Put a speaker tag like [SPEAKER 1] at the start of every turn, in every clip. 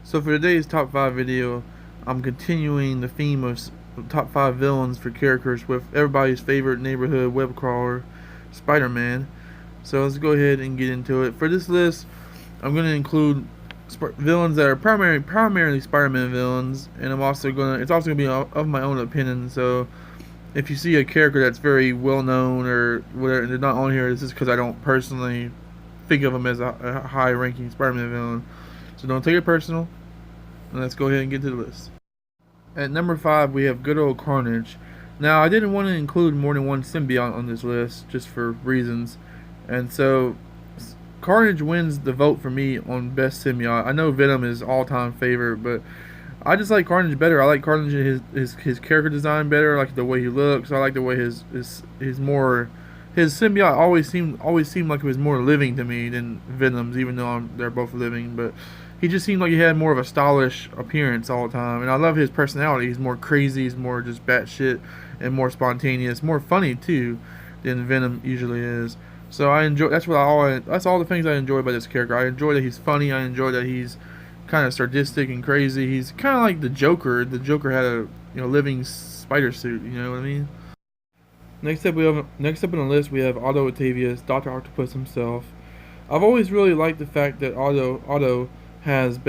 [SPEAKER 1] So for today's top 5 video, I'm continuing the theme of top 5 villains for characters with everybody's favorite neighborhood web crawler, Spider-Man. So let's go ahead and get into it. For this list, I'm going to include villains that are primarily Spider-Man villains, and it's also going to be of my own opinion. So if you see a character that's very well known or whatever, they're not on here, this is because I don't personally think of them as a high-ranking Spider-Man villain. So don't take it personal. And let's go ahead and get to the list. At number 5, we have good old Carnage. Now, I didn't want to include more than one symbiote on this list, just for reasons. And so, Carnage wins the vote for me on best symbiote. I know Venom is all-time favorite, but I just like Carnage better. I like Carnage his character design better. I like the way he looks. I like the way his symbiote always seemed like it was more living to me than Venom's, even though they're both living. But he just seemed like he had more of a stylish appearance all the time, and I love his personality. He's more crazy, he's more just batshit, and more spontaneous, more funny too than Venom usually is. So I enjoy. That's all the things I enjoy about this character. I enjoy that he's funny. I enjoy that he's kind of sadistic and crazy. He's kind of like the Joker. The Joker had a living spider suit. You know what I mean? Next up on the list we have Otto Octavius, Dr. Octopus himself. I've always really liked the fact that Otto has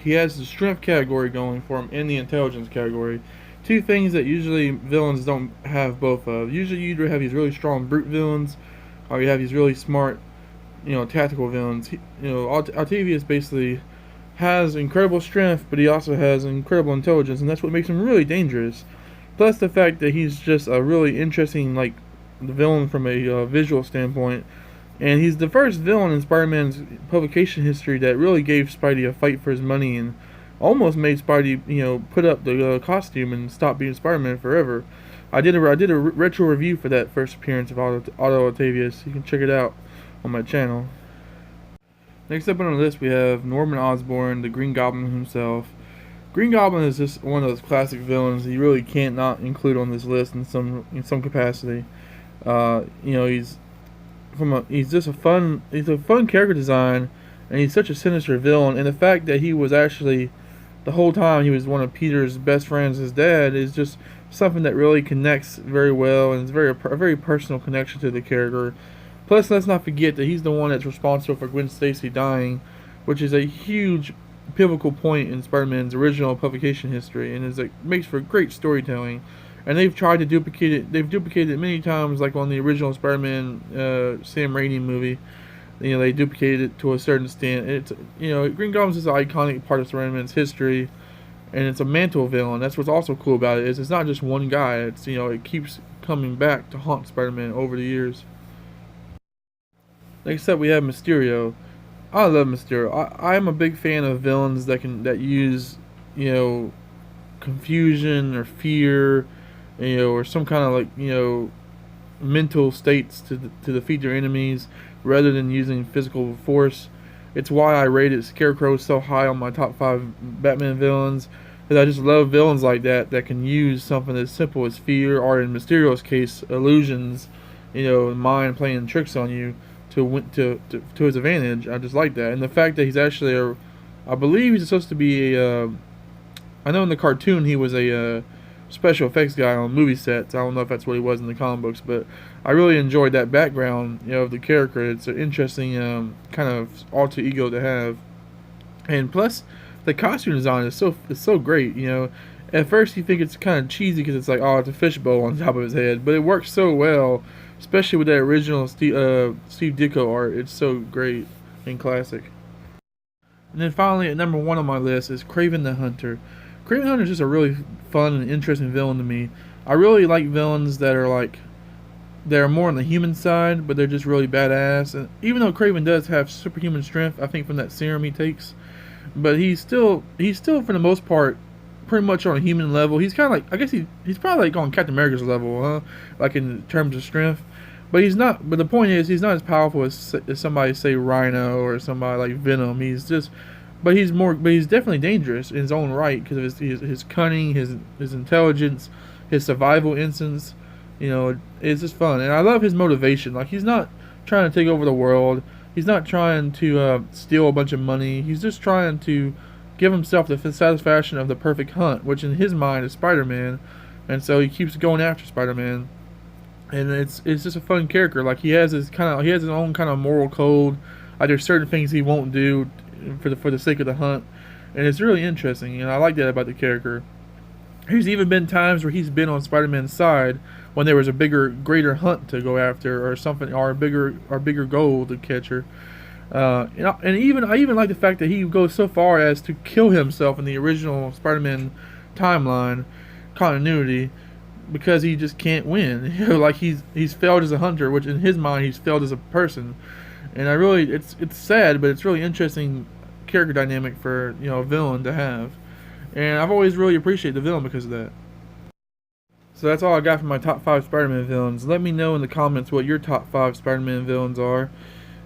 [SPEAKER 1] he has the strength category going for him and the intelligence category. Two things that usually villains don't have both of. Usually you either have these really strong brute villains or you have these really smart, tactical villains. Octavius basically has incredible strength, but he also has incredible intelligence, and that's what makes him really dangerous. Plus the fact that he's just a really interesting, villain from a visual standpoint. And he's the first villain in Spider-Man's publication history that really gave Spidey a fight for his money and almost made Spidey, put up the costume and stop being Spider-Man forever. I did a retro review for that first appearance of Otto Octavius. You can check it out on my channel. Next up on the list we have Norman Osborn, the Green Goblin himself. Green Goblin is just one of those classic villains you really can't not include on this list in some capacity. He's a fun character design, and he's such a sinister villain. And the fact that he was actually the whole time he was one of Peter's best friends, his dad, is just something that really connects very well, and it's a very personal connection to the character. Plus, let's not forget that he's the one that's responsible for Gwen Stacy dying, which is a huge pivotal point in Spider-Man's original publication history, and makes for great storytelling. And they've tried to duplicate it. They've duplicated it many times, like on the original Spider-Man Sam Raimi movie. They duplicated it to a certain extent. It's Green Goblin is an iconic part of Spider-Man's history, and it's a mantle villain. That's what's also cool about it is it's not just one guy. It's it keeps coming back to haunt Spider-Man over the years. Next up, we have Mysterio. I love Mysterio. I'm a big fan of villains that use confusion or fear, or some kind of mental states to defeat their enemies rather than using physical force. It's why I rated Scarecrow so high on my top 5 Batman villains, because I just love villains like that can use something as simple as fear, or in Mysterio's case, illusions, mind playing tricks on you to his advantage. I just like that, and the fact that he's actually I believe he's supposed to be I know in the cartoon he was a special effects guy on movie sets. I don't know if that's what he was in the comic books, but I really enjoyed that background, of the character. It's an interesting kind of alter ego to have, and plus the costume design is so great. At first you think it's kind of cheesy because it's like, oh, it's a fishbowl on top of his head, but it works so well, especially with that original Steve Ditko art. It's so great and classic. And then finally, at number 1 on my list is Kraven the Hunter. Kraven the Hunter is just a really fun and interesting villain to me. I really like villains that are more on the human side, but they're just really badass. And even though Kraven does have superhuman strength, I think from that serum he takes, but he's still for the most part pretty much on a human level. He's kind of I guess he's probably like on Captain America's level, huh? Like in terms of strength. But he's not. But the point is, he's not as powerful as somebody, say, Rhino or somebody like Venom. He's definitely dangerous in his own right because of his cunning, his intelligence, his survival instincts. It's just fun, and I love his motivation. Like, he's not trying to take over the world. He's not trying to steal a bunch of money. He's just trying to give himself the satisfaction of the perfect hunt, which in his mind is Spider-Man, and so he keeps going after Spider-Man. And it's just a fun character. Like he has his own kind of moral code. Like there's certain things he won't do for the sake of the hunt, and it's really interesting. And I like that about the character. There's even been times where he's been on Spider-Man's side when there was a greater hunt to go after, or something, or a bigger goal to capture. And even I even like the fact that he goes so far as to kill himself in the original Spider-Man timeline continuity because he just can't win. You know, like he's failed as a hunter, which in his mind he's failed as a person. And I really, it's sad, but it's really interesting character dynamic for a villain to have. And I've always really appreciated the villain because of that. So that's all I got for my top 5 Spider-Man villains. Let me know in the comments what your top 5 Spider-Man villains are,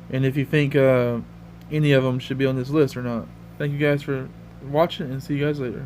[SPEAKER 1] and if you think any of them should be on this list or not. Thank you guys for watching, and see you guys later.